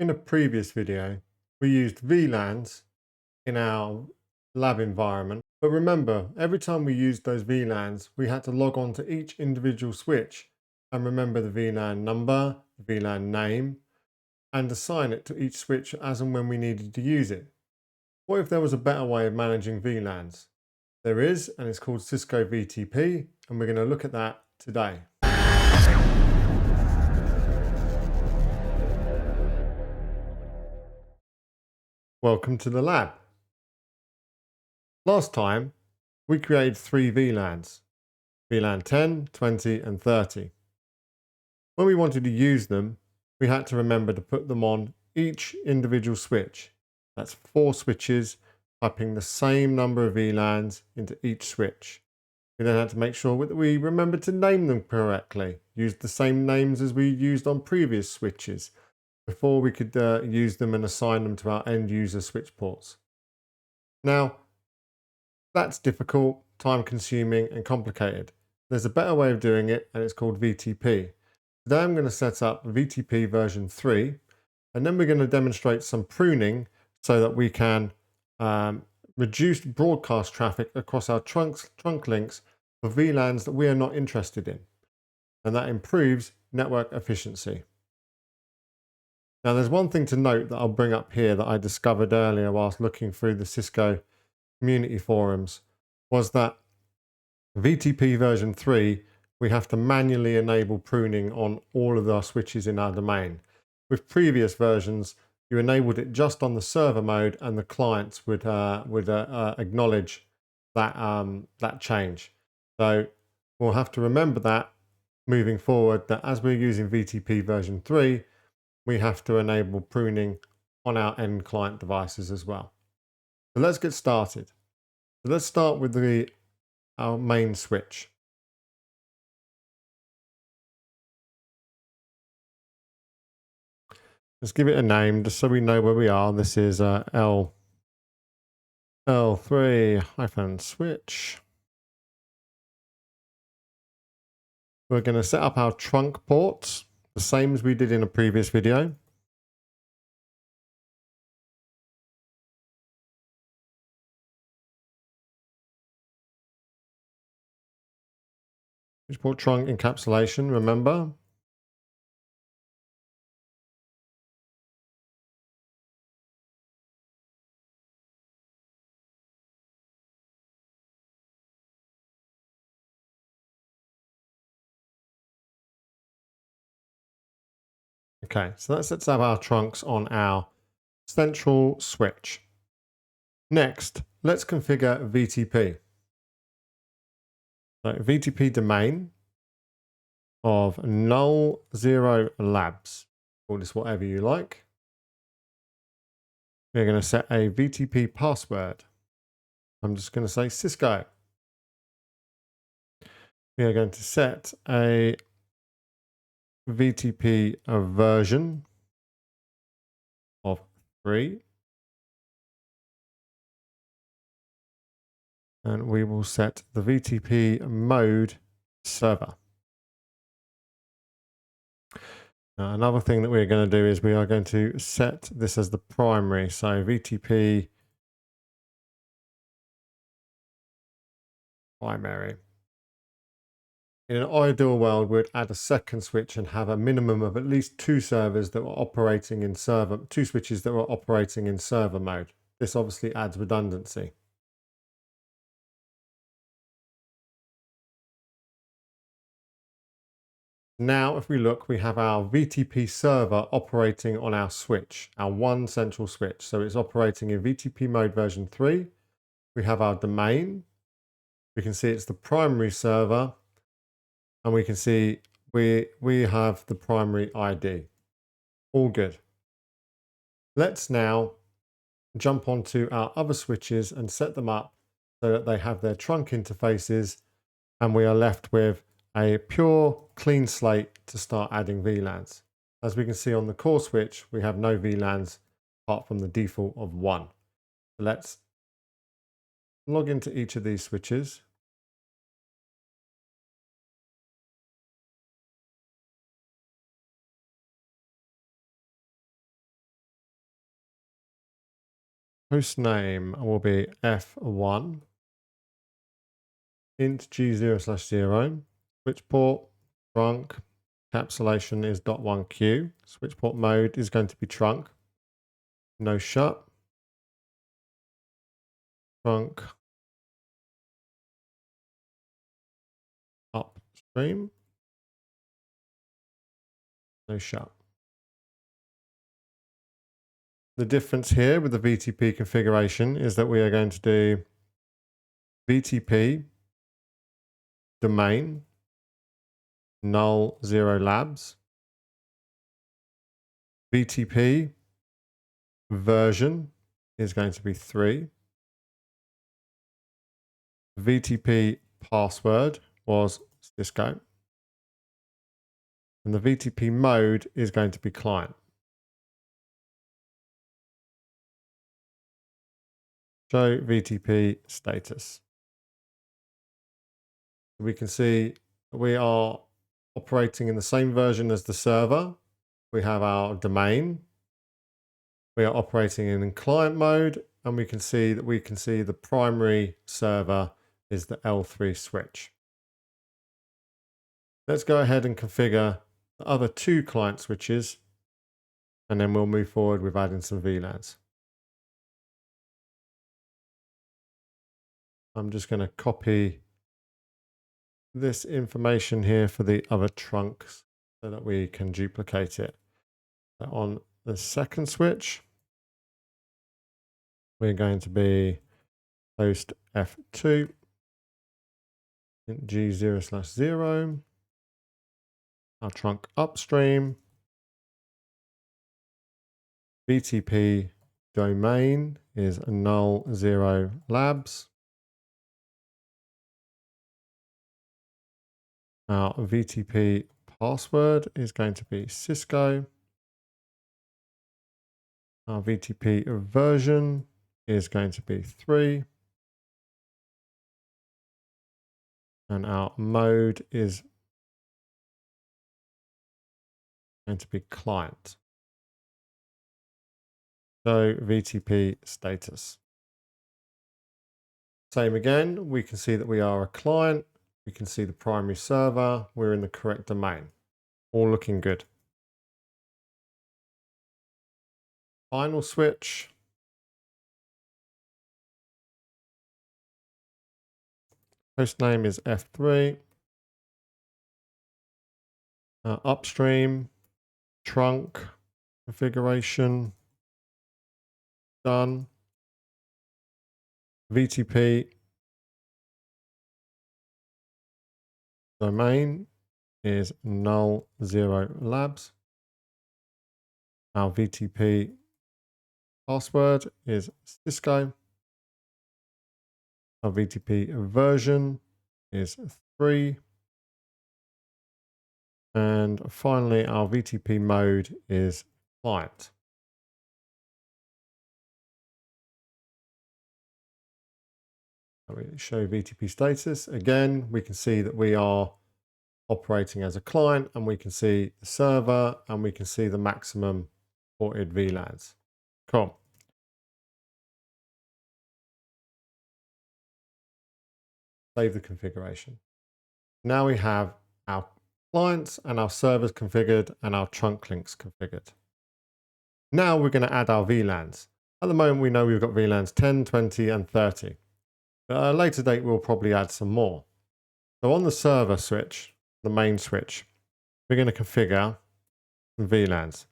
In a previous video, we used VLANs in our lab environment. But remember, every time we used those VLANs, we had to log on to each individual switch and remember the VLAN number, the VLAN name, and assign it to each switch as and when we needed to use it. What if there was a better way of managing VLANs? There is, and it's called Cisco VTP, and we're going to look at that today. Welcome to the lab. Last time, we created 3 VLANs, VLAN 10, 20, and 30. When we wanted to use them, we had to remember to put them on each individual switch. That's 4 switches, typing the same number of VLANs into each switch. We then had to make sure that we remembered to name them correctly, use the same names as we used on previous switches, before we could use them and assign them to our end user switch ports. Now, that's difficult, time consuming, and complicated. There's a better way of doing it, and it's called VTP. Today I'm going to set up VTP version 3, and then we're going to demonstrate some pruning so that we can reduce broadcast traffic across our trunk links for VLANs that we are not interested in. And that improves network efficiency. Now there's one thing to note that I'll bring up here that I discovered earlier whilst looking through the Cisco community forums, was that VTP version 3, we have to manually enable pruning on all of our switches in our domain. With previous versions, you enabled it just on the server mode, and the clients would acknowledge that change. So we'll have to remember that moving forward, that as we're using VTP version 3, we have to enable pruning on our end client devices as well. So let's get started. So let's start with our main switch. Let's give it a name just so we know where we are. This is L3-switch. We're going to set up our trunk ports, the same as we did in a previous video. Switch port trunk encapsulation, remember. Okay, so that sets up our trunks on our central switch. Next, let's configure VTP. So VTP domain of null 0 labs. Call this whatever you like. We're going to set a VTP password. I'm just going to say Cisco. We are going to set a VTP version of 3. And we will set the VTP mode server. Now, another thing that we're going to do is we are going to set this as the primary. So VTP primary. In an ideal world, we'd add a second switch and have a minimum of at least 2 servers that were operating in server, 2 switches that were operating in server mode. This obviously adds redundancy. Now, if we look, we have our VTP server operating on our switch, our one central switch. So it's operating in VTP mode version 3. We have our domain. We can see it's the primary server. And we can see we have the primary ID. All good. Let's now jump onto our other switches and set them up so that they have their trunk interfaces, and we are left with a pure clean slate to start adding VLANs. As we can see on the core switch, we have no VLANs apart from the default of 1. So let's log into each of these switches. Host name will be F1, int G0/0, switch port, trunk, encapsulation is .1Q, switch port mode is going to be trunk, no shut, trunk, upstream, no shut. The difference here with the VTP configuration is that we are going to do VTP domain null 0 labs, VTP version is going to be 3, VTP password was Cisco, and the VTP mode is going to be client. Show VTP status. We can see we are operating in the same version as the server. We have our domain. We are operating in client mode, and we can see the primary server is the L3 switch. Let's go ahead and configure the other 2 client switches, and then we'll move forward with adding some VLANs. I'm just going to copy this information here for the other trunks so that we can duplicate it. So on the second switch, we're going to be host F2, G0/0, our trunk upstream, VTP domain is null 0 labs. Our VTP password is going to be Cisco. Our VTP version is going to be 3. And our mode is going to be client. So VTP status. Same again, we can see that we are a client. We can see the primary server. We're in the correct domain. All looking good. Final switch. Host name is F3. Upstream, trunk, configuration, done. VTP domain is null 0 labs. Our VTP password is Cisco. Our VTP version is 3. And finally, our VTP mode is client. We show VTP status. Again, we can see that we are operating as a client, and we can see the server, and we can see the maximum ported VLANs. Cool. Save the configuration. Now we have our clients and our servers configured and our trunk links configured. Now we're going to add our VLANs. At the moment, we know we've got VLANs 10, 20, and 30. But at a later date, we'll probably add some more. So on the server switch, the main switch, we're going to configure some VLANs.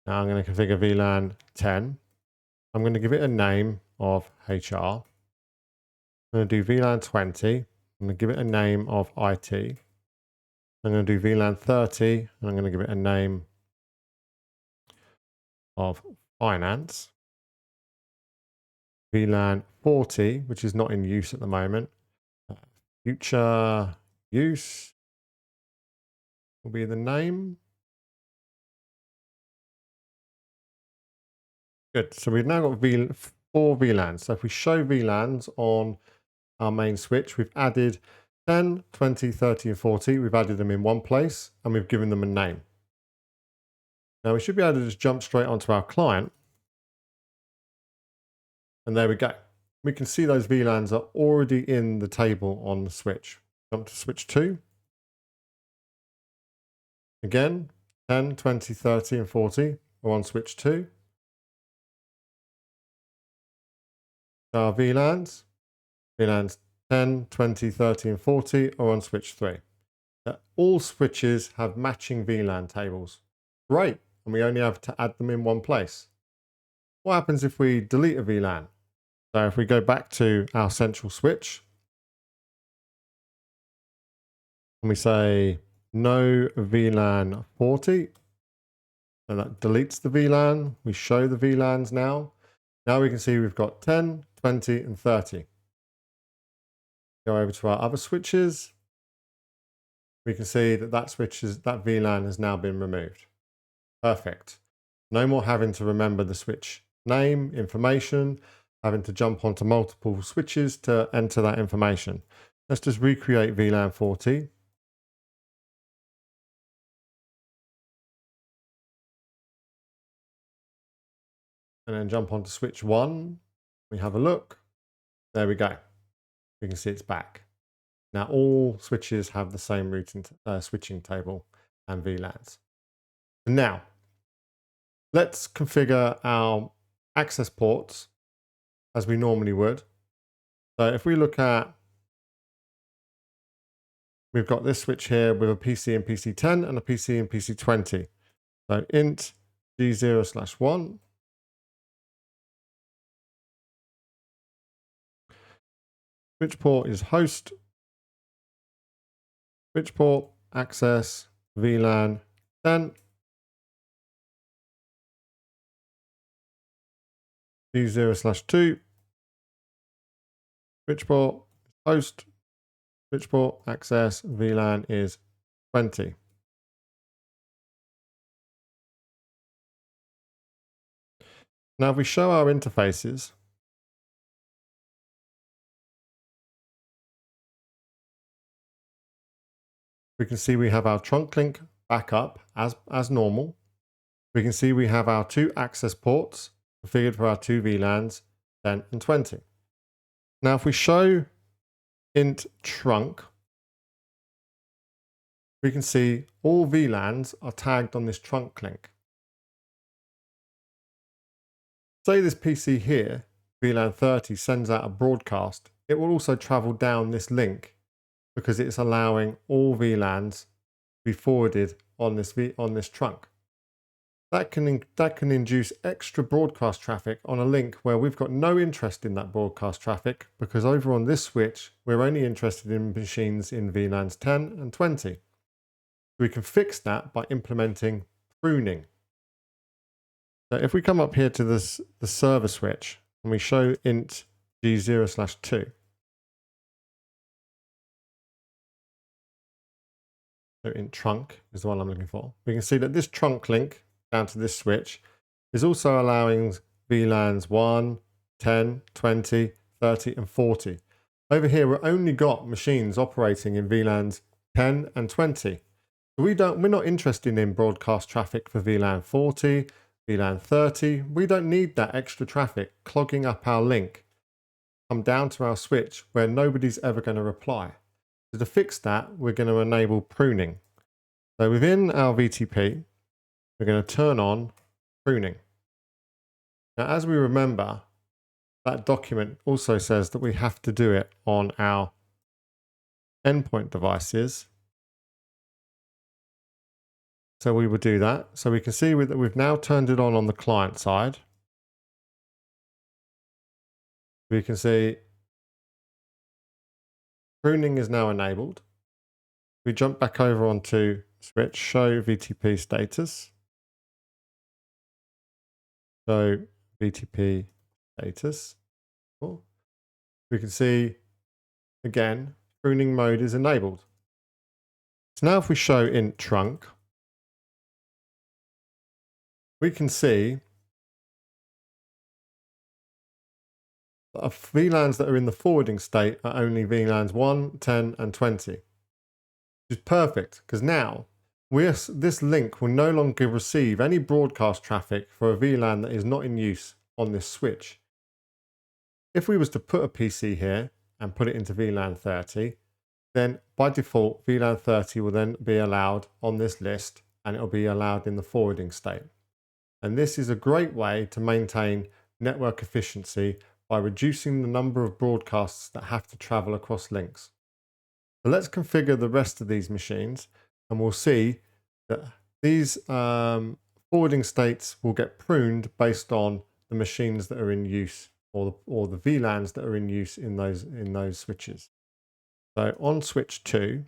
Now I'm going to configure VLAN 10. I'm going to give it a name of HR. I'm going to do VLAN 20. I'm going to give it a name of IT. I'm going to do VLAN 30, and I'm going to give it a name of finance. VLAN 40, which is not in use at the moment. Future use will be the name. Good. So we've now got 4 VLANs. So if we show VLANs on our main switch, we've added 10, 20, 30, and 40. We've added them in one place, and we've given them a name. Now we should be able to just jump straight onto our client. And there we go. We can see those VLANs are already in the table on the switch. Jump to switch 2. Again, 10, 20, 30, and 40 are on switch 2. Our VLANs 10, 20, 30, and 40 are on switch 3. All switches have matching VLAN tables. Great, and we only have to add them in one place. What happens if we delete a VLAN? So if we go back to our central switch and we say no VLAN 40, and that deletes the VLAN. We show the VLANs now. Now we can see we've got 10, 20, and 30. Go over to our other switches. We can see that that VLAN has now been removed. Perfect. No more having to remember the switch name, information, having to jump onto multiple switches to enter that information. Let's just recreate VLAN 40. And then jump onto switch 1. We have a look. There we go. We can see it's back. Now all switches have the same routing switching table and VLANs. Now, let's configure our access ports as we normally would. So if we look at, we've got this switch here with a PC and PC10 and a PC and PC20. So int G0/1. Switch port is host. Switch port, access, VLAN 10. G0/2. Switch port, host. Switch port, access, VLAN is 20. Now if we show our interfaces, we can see we have our trunk link backup as normal. We can see we have our 2 access ports configured for our 2 VLANs, 10 and 20. Now if we show int trunk, we can see all VLANs are tagged on this trunk link. Say this PC here, VLAN 30, sends out a broadcast. It will also travel down this link because it's allowing all VLANs to be forwarded on this trunk. That can induce extra broadcast traffic on a link where we've got no interest in that broadcast traffic, because over on this switch, we're only interested in machines in VLANs 10 and 20. We can fix that by implementing pruning. So if we come up here to the server switch and we show int G0/2. So int trunk is the one I'm looking for. We can see that this trunk link down to this switch is also allowing VLANs 1, 10, 20, 30, and 40. Over here, we've only got machines operating in VLANs 10 and 20. So we're not interested in broadcast traffic for VLAN 40, VLAN 30. We don't need that extra traffic clogging up our link. Come down to our switch where nobody's ever going to reply. So to fix that, we're going to enable pruning. So within our VTP, we're going to turn on pruning. Now, as we remember, that document also says that we have to do it on our endpoint devices. So we will do that. So we can see that we've now turned it on the client side. We can see pruning is now enabled. We jump back over onto switch, show VTP status. So VTP status. Cool. We can see again, pruning mode is enabled. So now if we show int trunk, we can see that VLANs that are in the forwarding state are only VLANs 1, 10, and 20. Which is perfect, because now this link will no longer receive any broadcast traffic for a VLAN that is not in use on this switch. If we was to put a PC here and put it into VLAN 30, then by default, VLAN 30 will then be allowed on this list and it'll be allowed in the forwarding state. And this is a great way to maintain network efficiency by reducing the number of broadcasts that have to travel across links. So let's configure the rest of these machines and we'll see that these forwarding states will get pruned based on the machines that are in use or the VLANs that are in use in those switches. So on switch 2,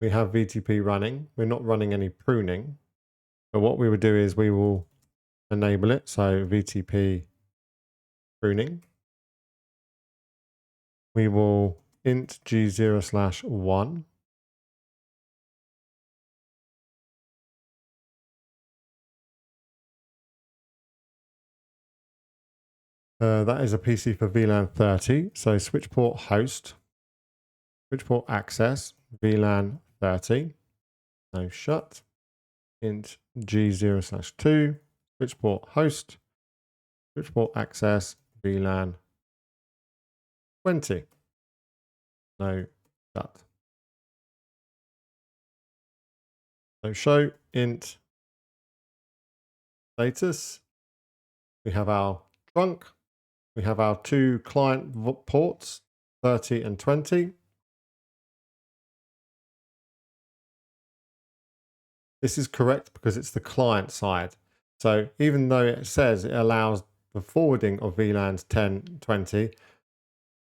we have VTP running. We're not running any pruning. But what we would do is we will enable it. So VTP pruning. We will int g0/1. That is a PC for VLAN 30. So switch port host, switch port access, VLAN 30. No shut. Int g0/2, switch port host, switch port access, VLAN 20. No shut. So show int status. We have our trunk. We have our two client ports, 30 and 20. This is correct because it's the client side. So even though it says it allows the forwarding of VLANs 10, 20,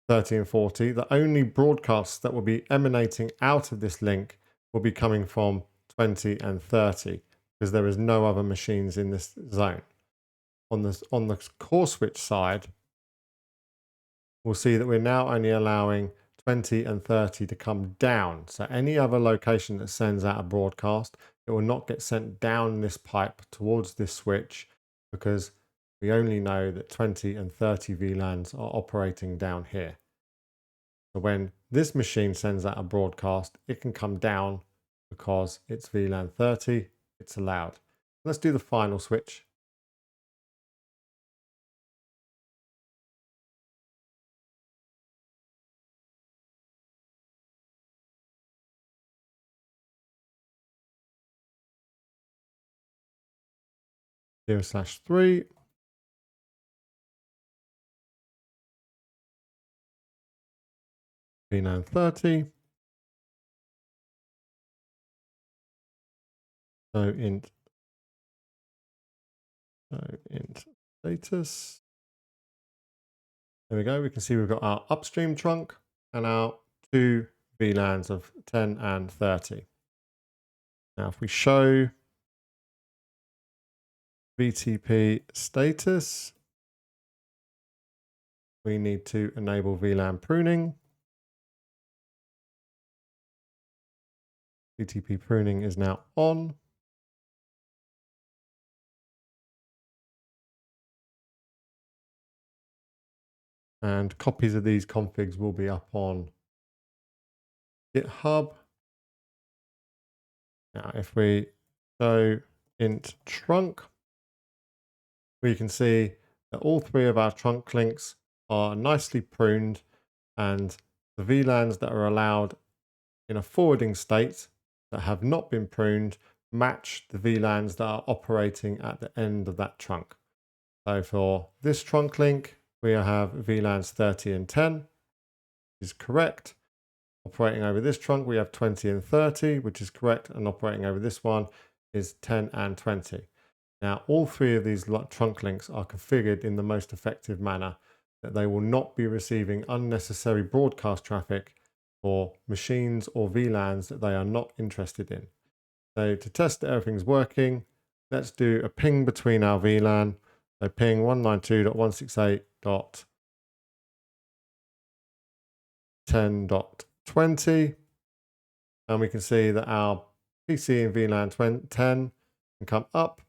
30 and 40, the only broadcasts that will be emanating out of this link will be coming from 20 and 30 because there is no other machines in this zone. On the core switch side, we'll see that we're now only allowing 20 and 30 to come down. So any other location that sends out a broadcast, it will not get sent down this pipe towards this switch because we only know that 20 and 30 VLANs are operating down here. So when this machine sends out a broadcast, it can come down because it's VLAN 30, it's allowed. Let's do the final switch. (0/3). VLAN 30. So int status. There we go. We can see we've got our upstream trunk and our two VLANs of 10 and 30. Now, if we show VTP status, we need to enable VLAN pruning. VTP pruning is now on. And copies of these configs will be up on GitHub. Now, if we show int trunk, we can see that all three of our trunk links are nicely pruned and the VLANs that are allowed in a forwarding state that have not been pruned match the VLANs that are operating at the end of that trunk. So for this trunk link, we have VLANs 30 and 10, which is correct. Operating over this trunk, we have 20 and 30, which is correct. And operating over this one is 10 and 20. Now, all three of these trunk links are configured in the most effective manner that they will not be receiving unnecessary broadcast traffic for machines or VLANs that they are not interested in. So to test that everything's working, let's do a ping between our VLAN. So ping 192.168.10.20. And we can see that our PC in VLAN 10 can come up,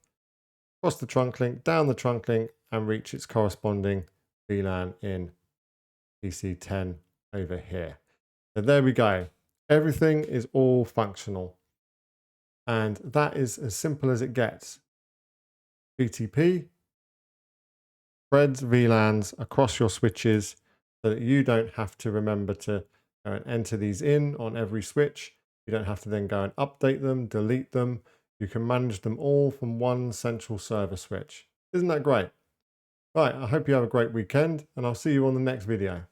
cross the trunk link, down the trunk link, and reach its corresponding VLAN in PC 10 over here. So there we go. Everything is all functional. And that is as simple as it gets. VTP spreads VLANs across your switches so that you don't have to remember to go and enter these in on every switch. You don't have to then go and update them, delete them. You can manage them all from one central server switch. Isn't that great? Right, I hope you have a great weekend, and I'll see you on the next video.